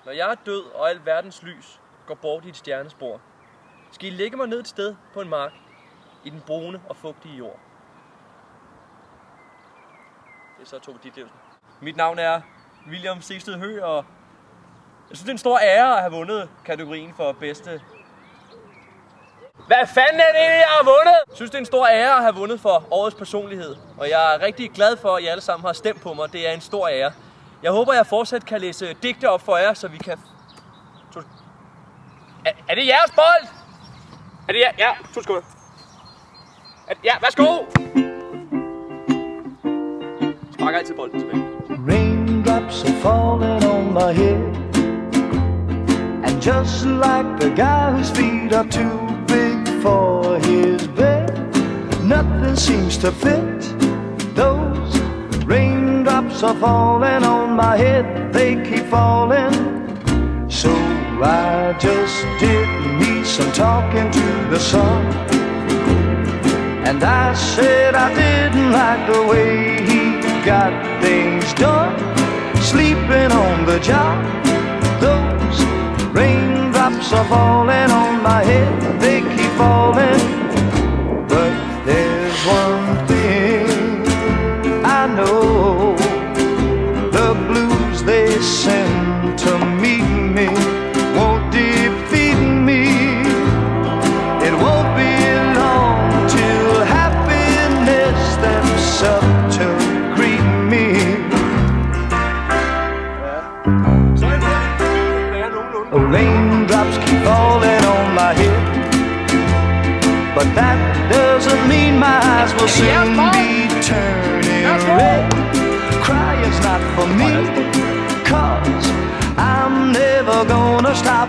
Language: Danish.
Når jeg er død, og al verdens lys går bort i et stjernespor, skal I lægge mig ned et sted på en mark i den brune og fugtige jord. Det er så Tove Ditlevsen. Mit navn er William Sehested Høgh, og jeg synes, det er en stor ære at have vundet kategorien for bedste. Hvad fanden er det, jeg har vundet? Jeg synes, det er en stor ære at have vundet for årets personlighed, og jeg er rigtig glad for, at I alle sammen har stemt på mig. Det er en stor ære. Jeg håber, jeg fortsat kan læse digte op for jer, så vi kan... Er det jeres bold? Er det jer? Ja, tusind. Ja, værsgo! Spark altid bolden tilbage. Raindrops are falling on my head, and just like the guy whose feet are too big for his bed, nothing seems to fit. Those raindrops are falling on my head, they keep falling. So I just did me some talking to the sun, and I said I didn't like the way he got things done, sleeping on the job. Those raindrops are falling on my head, they keep falling. But there's one thing I know, the blues they send to meet me won't defeat me. It won't be long till happiness steps up to greet me. Raindrops keep falling on my head, but that doesn't mean my eyes will soon be turning red. Crying's not for me, 'cause I'm never gonna stop.